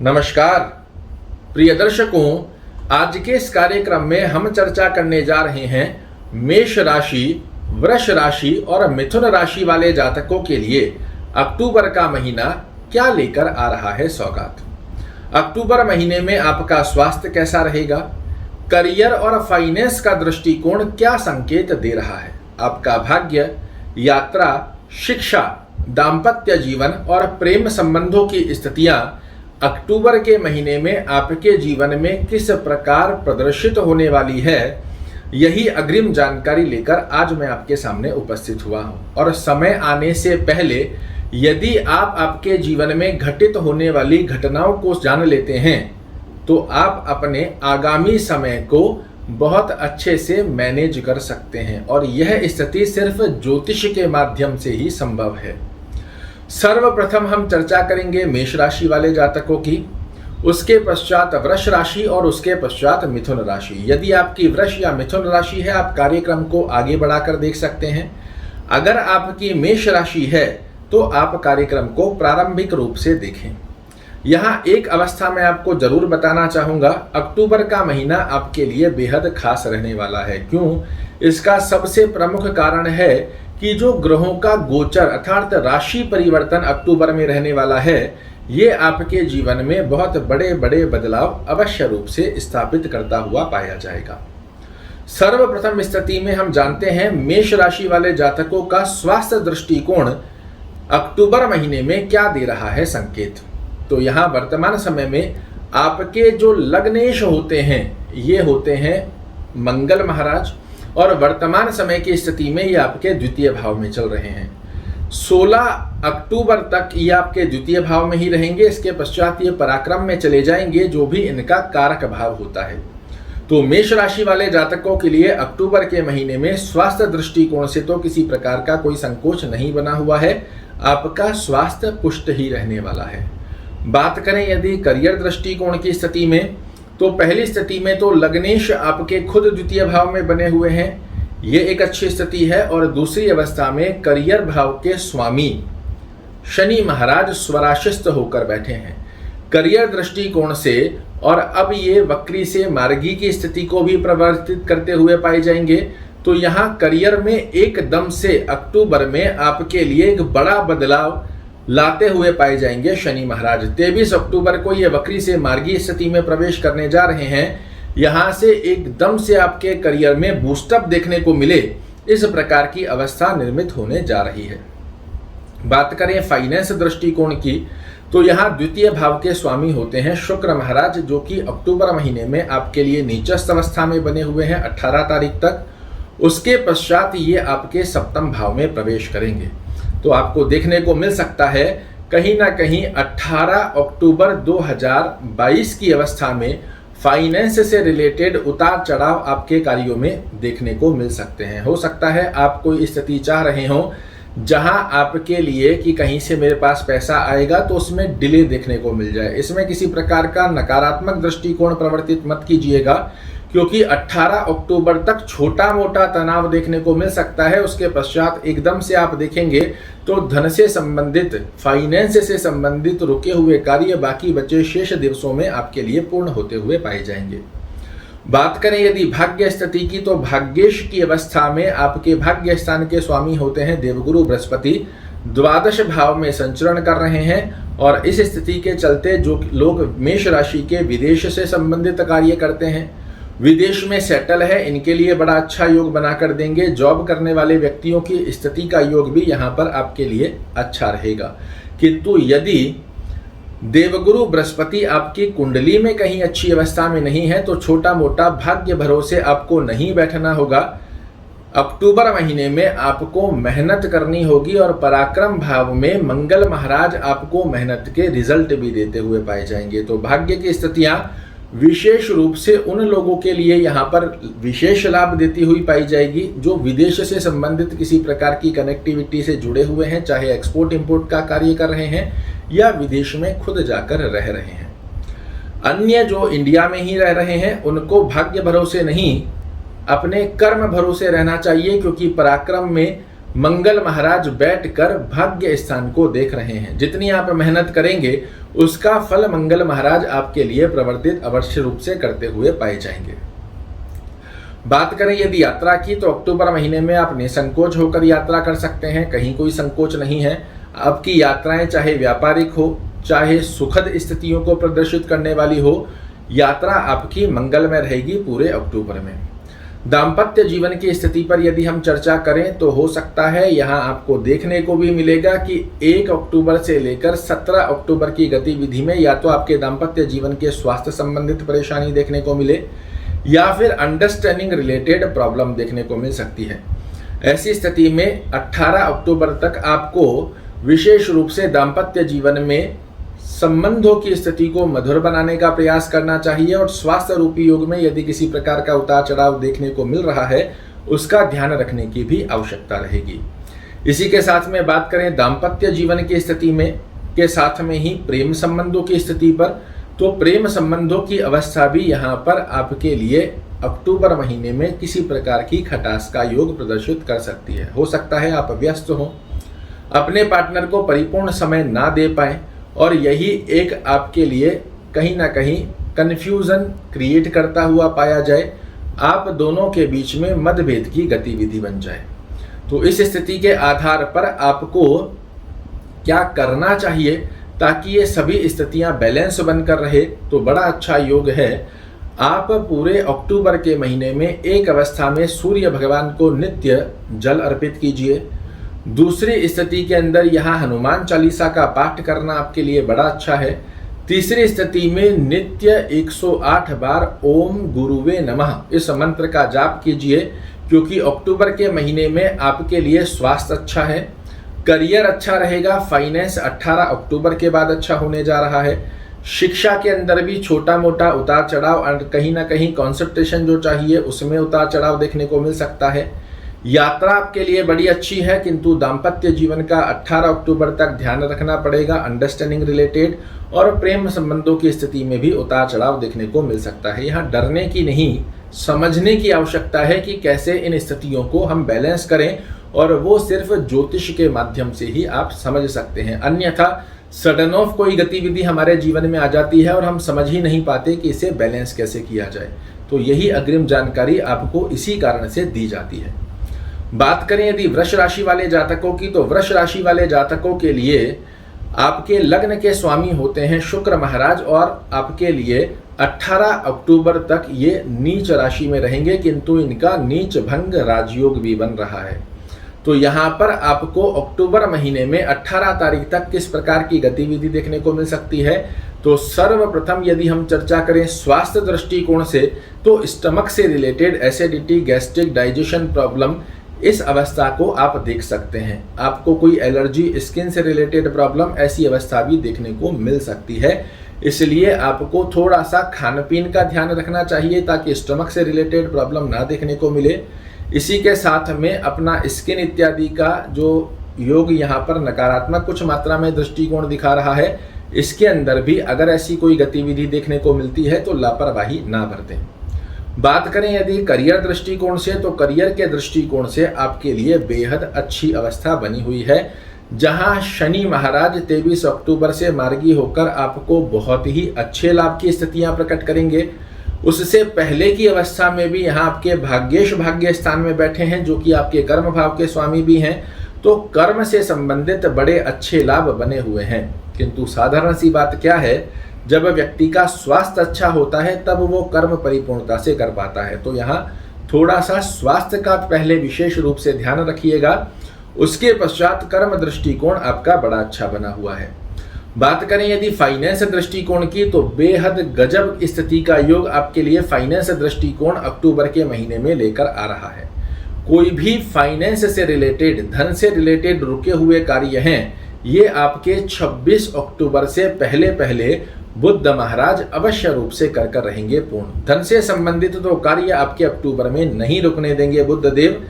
नमस्कार प्रिय दर्शकों, आज के इस कार्यक्रम में हम चर्चा करने जा रहे हैं मेष राशि, वृष राशि और मिथुन राशि वाले जातकों के लिए अक्टूबर का महीना क्या लेकर आ रहा है सौगात। अक्टूबर महीने में आपका स्वास्थ्य कैसा रहेगा, करियर और फाइनेंस का दृष्टिकोण क्या संकेत दे रहा है, आपका भाग्य, यात्रा, शिक्षा, दाम्पत्य जीवन और प्रेम संबंधों की स्थितियां अक्टूबर के महीने में आपके जीवन में किस प्रकार प्रदर्शित होने वाली है, यही अग्रिम जानकारी लेकर आज मैं आपके सामने उपस्थित हुआ हूं। और समय आने से पहले यदि आप आपके जीवन में घटित होने वाली घटनाओं को जान लेते हैं तो आप अपने आगामी समय को बहुत अच्छे से मैनेज कर सकते हैं, और यह स्थिति सिर्फ ज्योतिष के माध्यम से ही संभव है। सर्वप्रथम हम चर्चा करेंगे मेष राशि वाले जातकों की, उसके पश्चात वृष राशि और उसके पश्चात मिथुन राशि। यदि आपकी वृष या मिथुन राशि है, आप कार्यक्रम को आगे बढ़ाकर देख सकते हैं। अगर आपकी मेष राशि है तो आप कार्यक्रम को प्रारंभिक रूप से देखें। यहाँ एक अवस्था में आपको जरूर बताना चाहूंगा, अक्टूबर का महीना आपके लिए बेहद खास रहने वाला है। क्यों? इसका सबसे प्रमुख कारण है कि जो ग्रहों का गोचर अर्थात राशि परिवर्तन अक्टूबर में रहने वाला है, ये आपके जीवन में बहुत बड़े बड़े बदलाव अवश्य रूप से स्थापित करता हुआ पाया जाएगा। सर्वप्रथम स्थिति में हम जानते हैं मेष राशि वाले जातकों का स्वास्थ्य दृष्टिकोण अक्टूबर महीने में क्या दे रहा है संकेत। तो यहाँ वर्तमान समय में आपके जो लग्नेश होते हैं ये होते हैं मंगल महाराज, और वर्तमान समय की स्थिति में ये आपके द्वितीय भाव में चल रहे हैं। 16 अक्टूबर तक ये आपके द्वितीय भाव में ही रहेंगे। इसके पश्चात ये पराक्रम में चले जाएंगे, जो भी इनका कारक भाव होता है। तो मेष राशि वाले जातकों के लिए अक्टूबर के महीने में स्वास्थ्य दृष्टिकोण से तो किसी प्रकार का कोई संकोच नहीं बना हुआ है, आपका स्वास्थ्य पुष्ट ही रहने वाला है। बात करें यदि करियर दृष्टिकोण की स्थिति में, तो पहली स्थिति में तो लग्नेश आपके खुद द्वितीय भाव में बने हुए हैं, ये एक अच्छी स्थिति है। और दूसरी अवस्था में करियर भाव के स्वामी शनि महाराज स्वराशिस्त होकर बैठे हैं करियर दृष्टिकोण से, और अब ये वक्री से मार्गी की स्थिति को भी प्रवर्तित करते हुए पाए जाएंगे। तो यहाँ करियर में एकदम से अक्टूबर में आपके लिए एक बड़ा बदलाव लाते हुए पाए जाएंगे शनि महाराज। 23 अक्टूबर को ये वक्री से मार्गी स्थिति में प्रवेश करने जा रहे हैं। यहाँ से एकदम से आपके करियर में बूस्टअप देखने को मिले, इस प्रकार की अवस्था निर्मित होने जा रही है। बात करें फाइनेंस दृष्टिकोण की, तो यहाँ द्वितीय भाव के स्वामी होते हैं शुक्र महाराज, जो कि अक्टूबर महीने में आपके लिए नीचस्थ अवस्था में बने हुए हैं 18 तारीख तक। उसके पश्चात ये आपके सप्तम भाव में प्रवेश करेंगे। तो आपको देखने को मिल सकता है कहीं ना कहीं 18 अक्टूबर 2022 की अवस्था में फाइनेंस से रिलेटेड उतार चढ़ाव आपके कार्यों में देखने को मिल सकते हैं। हो सकता है आप कोई स्थिति चाह रहे हो जहां आपके लिए कि कहीं से मेरे पास पैसा आएगा, तो उसमें डिले देखने को मिल जाए। इसमें किसी प्रकार का नकारात्मक दृष्टिकोण प्रवर्तित मत कीजिएगा, क्योंकि 18 अक्टूबर तक छोटा मोटा तनाव देखने को मिल सकता है। उसके पश्चात एकदम से आप देखेंगे तो धन से संबंधित, फाइनेंस से संबंधित रुके हुए कार्य बाकी बचे शेष दिवसों में आपके लिए पूर्ण होते हुए पाए जाएंगे। बात करें यदि भाग्य स्थिति की, तो भाग्येश की अवस्था में आपके भाग्य स्थान के स्वामी होते हैं देवगुरु बृहस्पति, द्वादश भाव में संचरण कर रहे हैं। और इस स्थिति के चलते जो लोग मेष राशि के विदेश से संबंधित कार्य करते हैं, विदेश में सेटल है, इनके लिए बड़ा अच्छा योग बनाकर देंगे। जॉब करने वाले व्यक्तियों की स्थिति का योग भी यहाँ पर आपके लिए अच्छा रहेगा। किंतु यदि देवगुरु बृहस्पति आपकी कुंडली में कहीं अच्छी अवस्था में नहीं है, तो छोटा मोटा भाग्य भरोसे आपको नहीं बैठना होगा। अक्टूबर महीने में आपको मेहनत करनी होगी, और पराक्रम भाव में मंगल महाराज आपको मेहनत के रिजल्ट भी देते हुए पाए जाएंगे। तो भाग्य की स्थितियां विशेष रूप से उन लोगों के लिए यहाँ पर विशेष लाभ देती हुई पाई जाएगी जो विदेश से संबंधित किसी प्रकार की कनेक्टिविटी से जुड़े हुए हैं, चाहे एक्सपोर्ट इंपोर्ट का कार्य कर रहे हैं या विदेश में खुद जाकर रह रहे हैं। अन्य जो इंडिया में ही रह रहे हैं, उनको भाग्य भरोसे नहीं अपने कर्म भरोसे रहना चाहिए, क्योंकि पराक्रम में मंगल महाराज बैठकर भाग्य स्थान को देख रहे हैं। जितनी आप मेहनत करेंगे उसका फल मंगल महाराज आपके लिए प्रवर्तित अवश्य रूप से करते हुए पाए जाएंगे। बात करें यदि यात्रा की, तो अक्टूबर महीने में आप निसंकोच होकर यात्रा कर सकते हैं, कहीं कोई संकोच नहीं है। आपकी यात्राएं चाहे व्यापारिक हो, चाहे सुखद स्थितियों को प्रदर्शित करने वाली हो, यात्रा आपकी मंगलमय रहेगी पूरे अक्टूबर में। दाम्पत्य जीवन की स्थिति पर यदि हम चर्चा करें तो हो सकता है यहाँ आपको देखने को भी मिलेगा कि 1 अक्टूबर से लेकर 17 अक्टूबर की गतिविधि में या तो आपके दाम्पत्य जीवन के स्वास्थ्य संबंधित परेशानी देखने को मिले या फिर अंडरस्टैंडिंग रिलेटेड प्रॉब्लम देखने को मिल सकती है। ऐसी स्थिति में 18 अक्टूबर तक आपको विशेष रूप से दाम्पत्य जीवन में संबंधों की स्थिति को मधुर बनाने का प्रयास करना चाहिए और स्वास्थ्य रूपी योग में यदि किसी प्रकार का उतार चढ़ाव देखने को मिल रहा है उसका ध्यान रखने की भी आवश्यकता रहेगी। इसी के साथ में बात करें दाम्पत्य जीवन की स्थिति में के साथ में ही प्रेम संबंधों की स्थिति पर, तो प्रेम संबंधों की अवस्था भी यहाँ पर आपके लिए अक्टूबर महीने में किसी प्रकार की खटास का योग प्रदर्शित कर सकती है। हो सकता है आप व्यस्त हों, अपने पार्टनर को परिपूर्ण समय ना दे पाएं और यही एक आपके लिए कहीं ना कहीं कन्फ्यूजन क्रिएट करता हुआ पाया जाए, आप दोनों के बीच में मतभेद की गतिविधि बन जाए। तो इस स्थिति के आधार पर आपको क्या करना चाहिए ताकि ये सभी स्थितियां बैलेंस बनकर रहे, तो बड़ा अच्छा योग है। आप पूरे अक्टूबर के महीने में एक अवस्था में सूर्य भगवान को नित्य जल अर्पित कीजिए। दूसरी स्थिति के अंदर यहाँ हनुमान चालीसा का पाठ करना आपके लिए बड़ा अच्छा है। तीसरी स्थिति में नित्य 108 बार ओम गुरुवे नमः इस मंत्र का जाप कीजिए, क्योंकि अक्टूबर के महीने में आपके लिए स्वास्थ्य अच्छा है, करियर अच्छा रहेगा, फाइनेंस 18 अक्टूबर के बाद अच्छा होने जा रहा है। शिक्षा के अंदर भी छोटा मोटा उतार चढ़ाव और कहीं ना कहीं कॉन्सेंट्रेशन जो चाहिए उसमें उतार चढ़ाव देखने को मिल सकता है। यात्रा आपके लिए बड़ी अच्छी है, किंतु दाम्पत्य जीवन का 18 अक्टूबर तक ध्यान रखना पड़ेगा। अंडरस्टैंडिंग रिलेटेड और प्रेम संबंधों की स्थिति में भी उतार चढ़ाव देखने को मिल सकता है। यहाँ डरने की नहीं, समझने की आवश्यकता है कि कैसे इन स्थितियों को हम बैलेंस करें, और वो सिर्फ ज्योतिष के माध्यम से ही आप समझ सकते हैं। अन्यथा सडन ऑफ कोई गतिविधि हमारे जीवन में आ जाती है और हम समझ ही नहीं पाते कि इसे बैलेंस कैसे किया जाए। तो यही अग्रिम जानकारी आपको इसी कारण से दी जाती है। बात करें यदि वृष राशि वाले जातकों की, तो वृष राशि वाले जातकों के लिए आपके लग्न के स्वामी होते हैं शुक्र महाराज, और आपके लिए 18 अक्टूबर तक ये नीच राशि में रहेंगे, किंतु इनका नीच भंग राजयोग भी बन रहा है। तो यहाँ पर आपको अक्टूबर महीने में 18 तारीख तक किस प्रकार की गतिविधि देखने को मिल सकती है, तो सर्वप्रथम यदि हम चर्चा करें स्वास्थ्य दृष्टिकोण से, तो स्टमक से related acidity, gastric, digestion problem, इस अवस्था को आप देख सकते हैं। आपको कोई एलर्जी, स्किन से रिलेटेड प्रॉब्लम, ऐसी अवस्था भी देखने को मिल सकती है। इसलिए आपको थोड़ा सा खान पीन का ध्यान रखना चाहिए ताकि स्टमक से रिलेटेड प्रॉब्लम ना देखने को मिले। इसी के साथ में अपना स्किन इत्यादि का जो योग यहाँ पर नकारात्मक कुछ मात्रा में दृष्टिकोण दिखा रहा है, इसके अंदर भी अगर ऐसी कोई गतिविधि देखने को मिलती है तो लापरवाही ना बरतें। बात करें यदि करियर दृष्टिकोण से, तो करियर के दृष्टिकोण से आपके लिए बेहद अच्छी अवस्था बनी हुई है, जहां शनि महाराज 23 अक्टूबर से मार्गी होकर आपको बहुत ही अच्छे लाभ की स्थितियां प्रकट करेंगे। उससे पहले की अवस्था में भी यहाँ आपके भाग्येश भाग्य स्थान में बैठे हैं, जो कि आपके कर्म भाव के स्वामी भी हैं। तो कर्म से संबंधित बड़े अच्छे लाभ बने हुए हैं, किंतु साधारण सी बात क्या है, जब व्यक्ति का स्वास्थ्य अच्छा होता है तब वो कर्म परिपूर्णता से कर पाता है। तो यहाँ थोड़ा सा स्वास्थ्य का पहले विशेष रूप से ध्यान रखिएगा, उसके पश्चात कर्म दृष्टिकोण आपका बड़ा अच्छा बना हुआ है। बात करें यदि फाइनेंस दृष्टिकोण की, तो बेहद गजब स्थिति का योग आपके लिए फाइनेंस दृष्टिकोण अक्टूबर के महीने में लेकर आ रहा है। कोई भी फाइनेंस से रिलेटेड, धन से रिलेटेड रुके हुए कार्य हैं, ये आपके 26 अक्टूबर से पहले पहले बुद्ध महाराज अवश्य रूप से कर रहेंगे पूर्ण। धन से संबंधित तो कार्य आपके अक्टूबर में नहीं रुकने देंगे बुद्ध देव,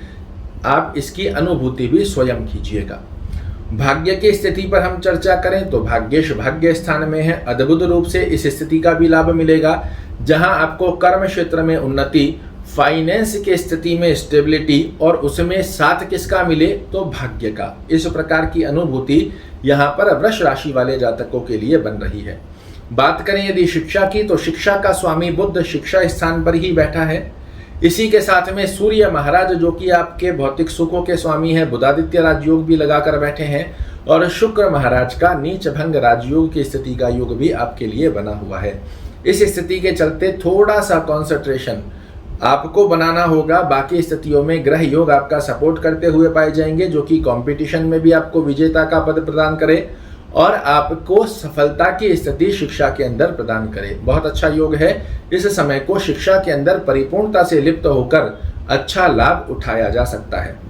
आप इसकी अनुभूति भी स्वयं कीजिएगा। भाग्य की स्थिति पर हम चर्चा करें तो भाग्येश भाग्य स्थान में है, अद्भुत रूप से इस स्थिति का भी लाभ मिलेगा, जहां आपको कर्म क्षेत्र में उन्नति, फाइनेंस की स्थिति में स्टेबिलिटी और उसमें साथ किसका मिले, तो भाग्य का। इस प्रकार की अनुभूति यहाँ पर वृष राशि वाले जातकों के लिए बन रही है। बात करें यदि शिक्षा की, तो शिक्षा का स्वामी बुध शिक्षा स्थान पर ही बैठा है। इसी के साथ में सूर्य महाराज जो कि आपके भौतिक सुखों के स्वामी है, बुधादित्य राजयोग भी लगाकर बैठे हैं, और शुक्र महाराज का नीच भंग राजयोग की स्थिति का योग भी आपके लिए बना हुआ है। इस स्थिति के चलते थोड़ा सा कॉन्सेंट्रेशन आपको बनाना होगा। बाकी स्थितियों में ग्रह योग आपका सपोर्ट करते हुए पाए जाएंगे, जो कि कंपटीशन में भी आपको विजेता का पद प्रदान करे और आपको सफलता की स्थिति शिक्षा के अंदर प्रदान करे। बहुत अच्छा योग है। इस समय को शिक्षा के अंदर परिपूर्णता से लिप्त होकर अच्छा लाभ उठाया जा सकता है।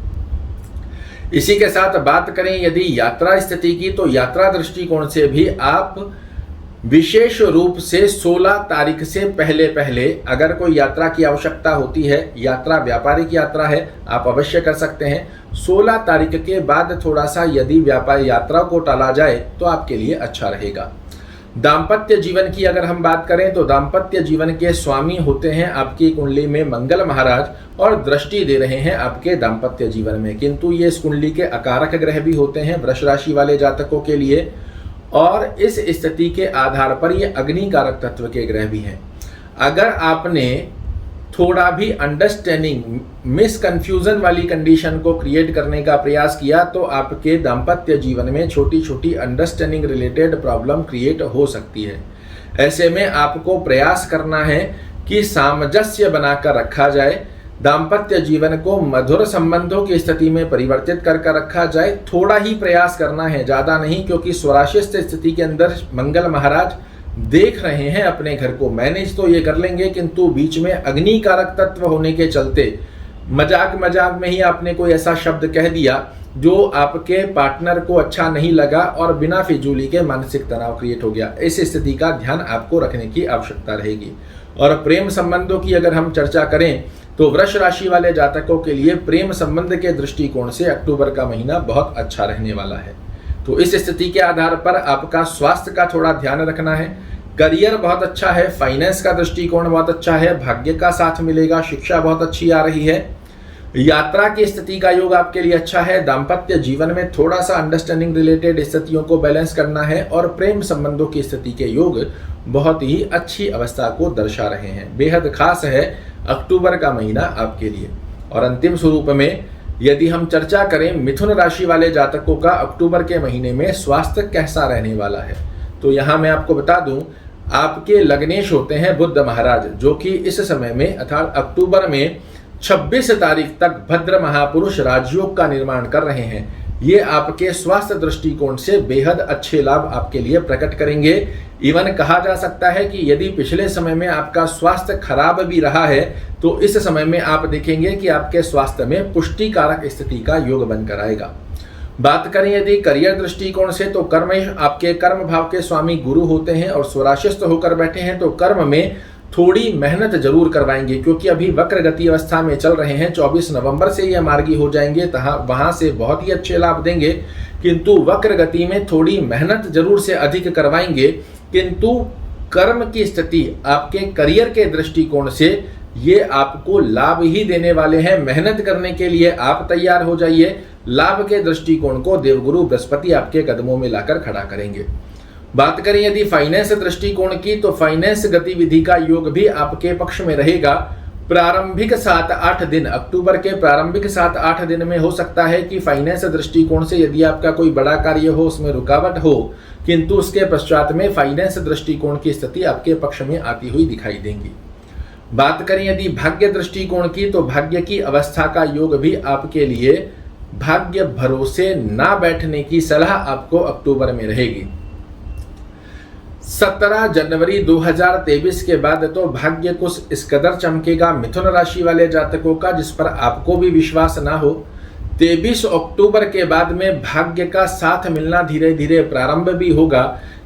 इसी के साथ बात करें यदि यात्रा स्थिति की, तो यात्रा दृष्टिकोण से भी आप विशेष रूप से 16 तारीख से पहले अगर कोई यात्रा की आवश्यकता होती है, यात्रा व्यापारिक यात्रा है, आप अवश्य कर सकते हैं। 16 तारीख के बाद थोड़ा सा यदि व्यापार यात्रा को टाला जाए तो आपके लिए अच्छा रहेगा। दाम्पत्य जीवन की अगर हम बात करें, तो दाम्पत्य जीवन के स्वामी होते हैं आपकी कुंडली में मंगल महाराज और दृष्टि दे रहे हैं आपके दाम्पत्य जीवन में, किंतु ये इस कुंडली के अकारक ग्रह भी होते हैं वृष राशि वाले जातकों के लिए, और इस स्थिति के आधार पर ये अग्नि कारक तत्व के ग्रह भी हैं। अगर आपने थोड़ा भी अंडरस्टैंडिंग मिसकंफ्यूजन वाली कंडीशन को क्रिएट करने का प्रयास किया, तो आपके दाम्पत्य जीवन में छोटी छोटी अंडरस्टैंडिंग रिलेटेड प्रॉब्लम क्रिएट हो सकती है। ऐसे में आपको प्रयास करना है कि सामंजस्य बनाकर रखा जाए, दाम्पत्य जीवन को मधुर संबंधों की स्थिति में परिवर्तित कर रखा जाए। थोड़ा ही प्रयास करना है, ज़्यादा नहीं, क्योंकि स्वराशिस्थ स्थिति के अंदर मंगल महाराज देख रहे हैं अपने घर को। मैनेज तो ये कर लेंगे, किंतु बीच में अग्नि कारक तत्व होने के चलते मजाक में ही आपने कोई ऐसा शब्द कह दिया जो आपके पार्टनर को अच्छा नहीं लगा और बिना फिजूली के मानसिक तनाव क्रिएट हो गया। इस स्थिति का ध्यान आपको रखने की आवश्यकता रहेगी। और प्रेम संबंधों की अगर हम चर्चा करें, तो वृष राशि वाले जातकों के लिए प्रेम संबंध के दृष्टिकोण से अक्टूबर का महीना बहुत अच्छा रहने वाला है। तो इस स्थिति के आधार पर आपका स्वास्थ्य का थोड़ा ध्यान रखना है। करियर बहुत अच्छा है, फाइनेंस का दृष्टिकोण बहुत अच्छा है, भाग्य का साथ मिलेगा, शिक्षा बहुत अच्छी आ रही है, यात्रा की स्थिति का योग आपके लिए अच्छा है। दाम्पत्य जीवन में थोड़ा सा अंडरस्टैंडिंग रिलेटेड स्थितियों को बैलेंस करना है, और प्रेम संबंधों की स्थिति के योग बहुत ही अच्छी अवस्था को दर्शा रहे हैं। बेहद खास है अक्टूबर का महीना आपके लिए। और अंतिम स्वरूप में यदि हम चर्चा करें मिथुन राशि वाले जातकों का अक्टूबर के महीने में स्वास्थ्य कैसा रहने वाला है, तो यहाँ मैं आपको बता दूं, आपके लग्नेश होते हैं बुध महाराज, जो कि इस समय में अर्थात अक्टूबर में 26 तारीख तक भद्र महापुरुष राजयोग का निर्माण कर रहे हैं। ये आपके स्वास्थ्य दृष्टिकोण से बेहद अच्छे लाभ आपके लिए प्रकट करेंगे। इवन कहा जा सकता है कि यदि पिछले समय में आपका स्वास्थ्य खराब भी रहा है, तो इस समय में आप देखेंगे कि आपके स्वास्थ्य में पुष्टिकारक स्थिति का योग बनकर आएगा। बात करें यदि करियर दृष्टिकोण से, तो कर्म आपके कर्म भाव के स्वामी गुरु होते हैं और स्वराशिस्थ होकर बैठे हैं, तो कर्म में थोड़ी मेहनत जरूर करवाएंगे, क्योंकि अभी वक्र गति अवस्था में चल रहे हैं। 24 नवंबर से ये मार्गी हो जाएंगे, वहां से बहुत ही अच्छे लाभ देंगे, किंतु वक्र गति में थोड़ी मेहनत जरूर से अधिक करवाएंगे। किंतु कर्म की स्थिति आपके करियर के दृष्टिकोण से ये आपको लाभ ही देने वाले हैं। मेहनत करने के लिए आप तैयार हो जाइए। लाभ के दृष्टिकोण को देवगुरु बृहस्पति आपके कदमों में लाकर खड़ा करेंगे। बात करें यदि फाइनेंस दृष्टिकोण की, तो फाइनेंस गतिविधि का योग भी आपके पक्ष में रहेगा। प्रारंभिक 7-8 दिन, अक्टूबर के प्रारंभिक 7-8 दिन में हो सकता है कि फाइनेंस दृष्टिकोण से यदि आपका कोई बड़ा कार्य हो उसमें रुकावट हो, किंतु उसके पश्चात में फाइनेंस दृष्टिकोण की स्थिति आपके पक्ष में आती हुई दिखाई देंगी। बात करें यदि भाग्य दृष्टिकोण की, तो भाग्य की अवस्था का योग भी आपके लिए भाग्य भरोसे ना बैठने की सलाह आपको अक्टूबर में रहेगी। 17 जनवरी 2023 के बाद तो भाग्य कुछ इस कदर चमकेगा मिथुन राशि वाले जातकों का, जिस पर आपको भी विश्वास ना हो। 23 अक्टूबर के बाद में भाग्य का साथ मिलना धीरे धीरे प्रारंभ भी होगा,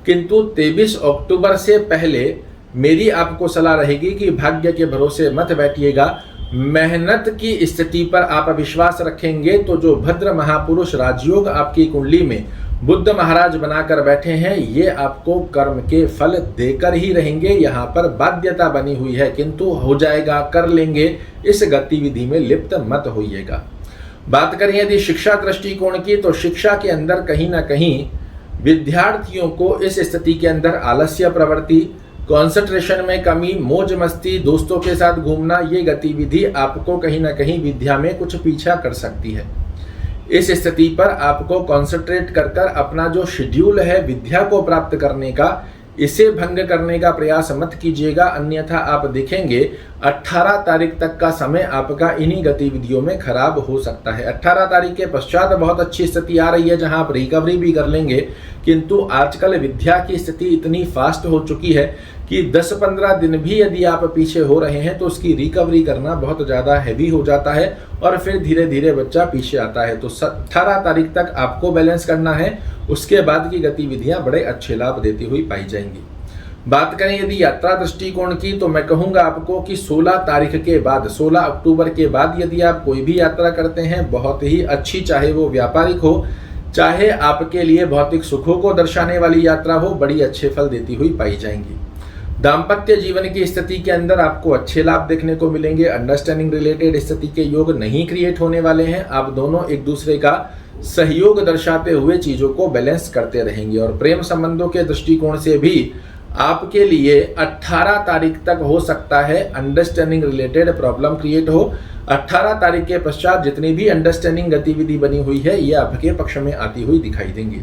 किंतु 23 अक्टूबर से पहले मेरी आपको सलाह रहेगी कि भाग्य के भरोसे मत बैठिएगा। मेहनत की स्थिति पर आप विश्वास रखेंगे तो जो भद्र महापुरुष राजयोग आपकी कुंडली में बुद्ध महाराज बनाकर बैठे हैं, ये आपको कर्म के फल देकर ही रहेंगे। यहाँ पर बाध्यता बनी हुई है, किंतु हो जाएगा, कर लेंगे, इस गतिविधि में लिप्त मत होइएगा। बात करें यदि शिक्षा दृष्टिकोण की, तो शिक्षा के अंदर कहीं ना कहीं विद्यार्थियों को इस स्थिति के अंदर आलस्य प्रवृत्ति, कंसंट्रेशन में कमी, मौज मस्ती, दोस्तों के साथ घूमना, ये गतिविधि आपको कहीं ना कहीं विद्या में कुछ पीछा कर सकती है। इस स्थिति पर आपको कंसंट्रेट कर कर अपना जो शेड्यूल है विद्या को प्राप्त करने का, इसे भंग करने का प्रयास मत कीजिएगा, अन्यथा आप देखेंगे 18 तारीख तक का समय आपका इन्हीं गतिविधियों में खराब हो सकता है। 18 तारीख के पश्चात बहुत अच्छी स्थिति आ रही है जहां आप रिकवरी भी कर लेंगे, किंतु आजकल विद्या की स्थिति इतनी फास्ट हो चुकी है कि 10-15 दिन भी यदि आप पीछे हो रहे हैं तो उसकी रिकवरी करना बहुत ज़्यादा हैवी हो जाता है और फिर धीरे धीरे बच्चा पीछे आता है। तो 18 तारीख तक आपको बैलेंस करना है, उसके बाद की गतिविधियां बड़े अच्छे लाभ देती हुई पाई जाएंगी। बात करें यदि यात्रा दृष्टिकोण की, तो मैं कहूँगा आपको कि 16 तारीख के बाद, 16 अक्टूबर के बाद यदि आप कोई भी यात्रा करते हैं, बहुत ही अच्छी, चाहे वो व्यापारिक हो, चाहे आपके लिए भौतिक सुखों को दर्शाने वाली यात्रा हो, बड़ी अच्छे फल देती हुई पाई जाएंगी। दाम्पत्य जीवन की स्थिति के अंदर आपको अच्छे लाभ देखने को मिलेंगे। अंडरस्टैंडिंग रिलेटेड स्थिति के योग नहीं क्रिएट होने वाले हैं। आप दोनों एक दूसरे का सहयोग दर्शाते हुए चीजों को बैलेंस करते रहेंगे। और प्रेम संबंधों के दृष्टिकोण से भी आपके लिए 18 तारीख तक हो सकता है अंडरस्टैंडिंग रिलेटेड प्रॉब्लम क्रिएट हो। 18 तारीख के पश्चात जितनी भी अंडरस्टैंडिंग गतिविधि बनी हुई है, ये आपके पक्ष में आती हुई दिखाई देंगी।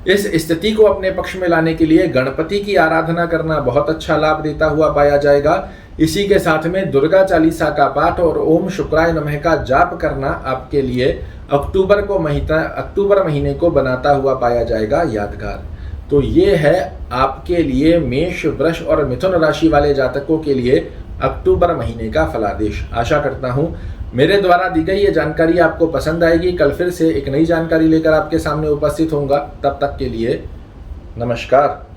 इस स्थिति को अपने पक्ष में लाने के लिए गणपति की आराधना करना बहुत अच्छा लाभ देता हुआ पाया जाएगा। इसी के साथ में दुर्गा चालीसा का पाठ और ओम शुक्राय नमः का जाप करना आपके लिए अक्टूबर महीने को बनाता हुआ पाया जाएगा यादगार। तो ये है आपके लिए मेष, वृष और मिथुन राशि वाले जातकों के लिए अक्टूबर महीने का फलादेश। आशा करता हूं मेरे द्वारा दी गई ये जानकारी आपको पसंद आएगी। कल फिर से एक नई जानकारी लेकर आपके सामने उपस्थित होऊंगा। तब तक के लिए नमस्कार।